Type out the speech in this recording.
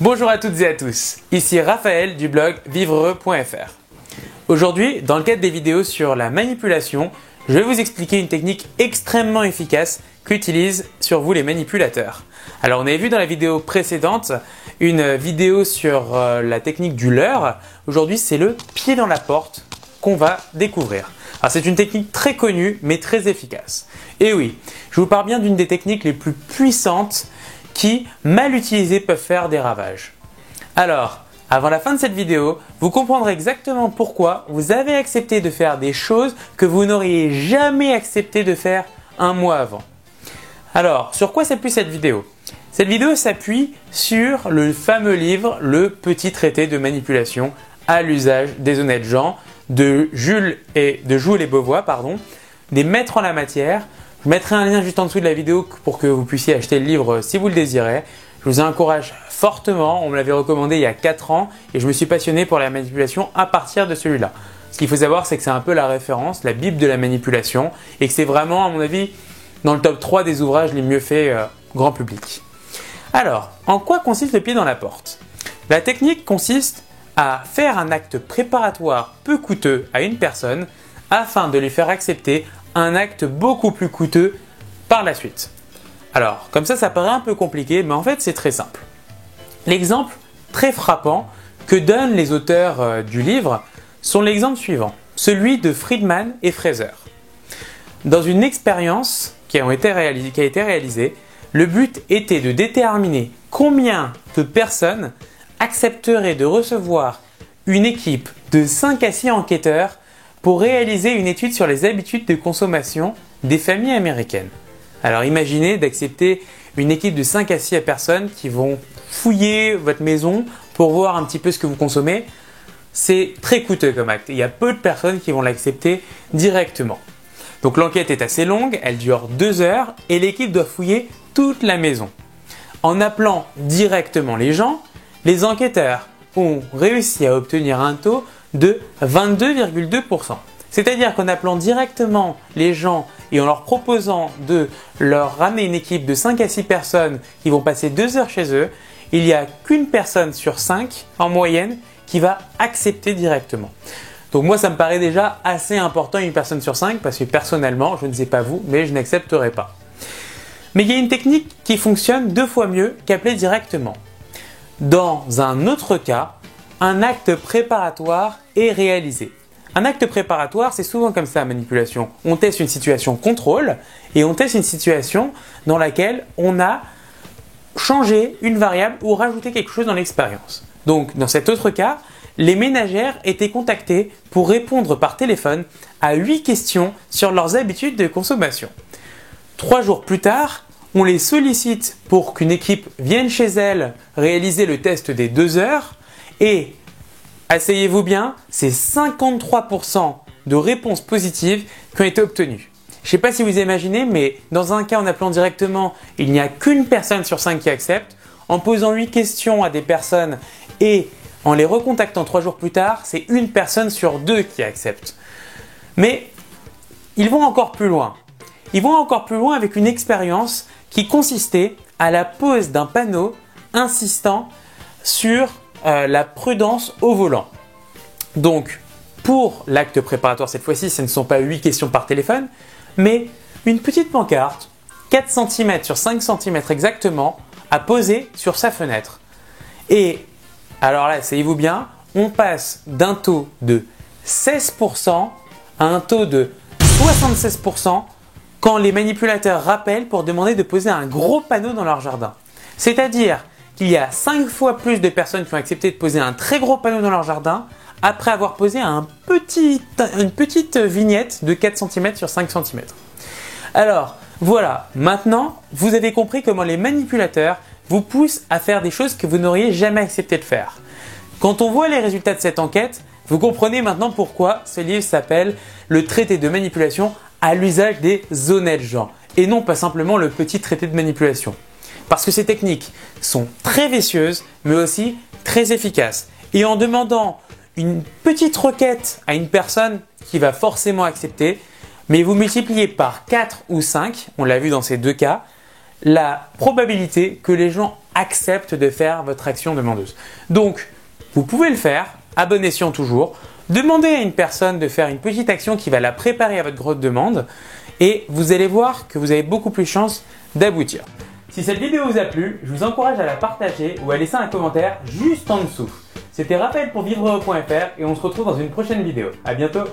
Bonjour à toutes et à tous, ici Raphaël du blog vivreheureux.fr. Aujourd'hui, dans le cadre des vidéos sur la manipulation, je vais vous expliquer une technique extrêmement efficace qu'utilisent sur vous les manipulateurs. Alors on avait vu dans la vidéo précédente une vidéo sur la technique du leurre. Aujourd'hui c'est le pied dans la porte qu'on va découvrir. Alors c'est une technique très connue mais très efficace. Et oui, je vous parle bien d'une des techniques les plus puissantes qui, mal utilisées, peuvent faire des ravages. Alors, avant la fin de cette vidéo, vous comprendrez exactement pourquoi vous avez accepté de faire des choses que vous n'auriez jamais accepté de faire un mois avant. Alors, sur quoi s'appuie cette vidéo? Cette vidéo s'appuie sur le fameux livre « Le petit traité de manipulation à l'usage des honnêtes gens » de Jules et Beauvois, des maîtres en la matière. Je mettrai un lien juste en dessous de la vidéo pour que vous puissiez acheter le livre si vous le désirez. Je vous encourage fortement, on me l'avait recommandé il y a 4 ans et je me suis passionné pour la manipulation à partir de celui-là. Ce qu'il faut savoir, c'est que c'est un peu la référence, la bible de la manipulation et que c'est vraiment, à mon avis, dans le top 3 des ouvrages les mieux faits grand public. Alors, en quoi consiste le pied dans la porte? La technique consiste à faire un acte préparatoire peu coûteux à une personne afin de lui faire accepter un acte beaucoup plus coûteux par la suite. Alors, comme ça paraît un peu compliqué, mais en fait c'est très simple. L'exemple très frappant que donnent les auteurs du livre sont l'exemple suivant, celui de Friedman et Fraser. Dans une expérience qui a été réalisée, le but était de déterminer combien de personnes accepteraient de recevoir une équipe de 5 à 6 enquêteurs pour réaliser une étude sur les habitudes de consommation des familles américaines. Alors imaginez d'accepter une équipe de 5 à 6 personnes qui vont fouiller votre maison pour voir un petit peu ce que vous consommez. C'est très coûteux comme acte. Il y a peu de personnes qui vont l'accepter directement. Donc l'enquête est assez longue, elle dure 2 heures et l'équipe doit fouiller toute la maison. En appelant directement les gens, les enquêteurs ont réussi à obtenir un taux de 22,2%. C'est-à-dire qu'en appelant directement les gens et en leur proposant de leur ramener une équipe de 5 à 6 personnes qui vont passer 2 heures chez eux, il n'y a qu'une personne sur 5 en moyenne qui va accepter directement. Donc moi ça me paraît déjà assez important, une personne sur 5, parce que personnellement, je ne sais pas vous, mais je n'accepterai pas. Mais il y a une technique qui fonctionne 2 fois mieux qu'appeler directement. Dans un autre cas, un acte préparatoire est réalisé. Un acte préparatoire, c'est souvent comme ça la manipulation. On teste une situation contrôle et on teste une situation dans laquelle on a changé une variable ou rajouté quelque chose dans l'expérience. Donc, dans cet autre cas, les ménagères étaient contactées pour répondre par téléphone à 8 questions sur leurs habitudes de consommation. 3 jours plus tard, on les sollicite pour qu'une équipe vienne chez elles réaliser le test des 2 heures et, asseyez-vous bien, c'est 53% de réponses positives qui ont été obtenues. Je ne sais pas si vous imaginez, mais dans un cas en appelant directement, il n'y a qu'une personne sur 5 qui accepte. En posant 8 questions à des personnes et en les recontactant 3 jours plus tard, c'est une personne sur 2 qui accepte. Mais ils vont encore plus loin. Ils vont encore plus loin avec une expérience qui consistait à la pose d'un panneau insistant sur la prudence au volant. Donc, pour l'acte préparatoire cette fois-ci, ce ne sont pas 8 questions par téléphone, mais une petite pancarte, 4 cm sur 5 cm exactement, à poser sur sa fenêtre. Et, alors là, asseyez-vous bien, on passe d'un taux de 16% à un taux de 76% quand les manipulateurs rappellent pour demander de poser un gros panneau dans leur jardin. C'est-à-dire qu'il y a 5 fois plus de personnes qui ont accepté de poser un très gros panneau dans leur jardin après avoir posé une petite vignette de 4 cm sur 5 cm. Alors, voilà, maintenant, vous avez compris comment les manipulateurs vous poussent à faire des choses que vous n'auriez jamais accepté de faire. Quand on voit les résultats de cette enquête, vous comprenez maintenant pourquoi ce livre s'appelle « Le traité de manipulation à l'usage des honnêtes gens » et non pas simplement le petit traité de manipulation. Parce que ces techniques sont très vicieuses, mais aussi très efficaces. Et en demandant une petite requête à une personne qui va forcément accepter, mais vous multipliez par 4 ou 5, on l'a vu dans ces 2 cas, la probabilité que les gens acceptent de faire votre action demandeuse. Donc, vous pouvez le faire à bon escient toujours. Demandez à une personne de faire une petite action qui va la préparer à votre grosse demande et vous allez voir que vous avez beaucoup plus de chances d'aboutir. Si cette vidéo vous a plu, je vous encourage à la partager ou à laisser un commentaire juste en dessous. C'était Raphaël pour vivreheureux.fr et on se retrouve dans une prochaine vidéo. À bientôt!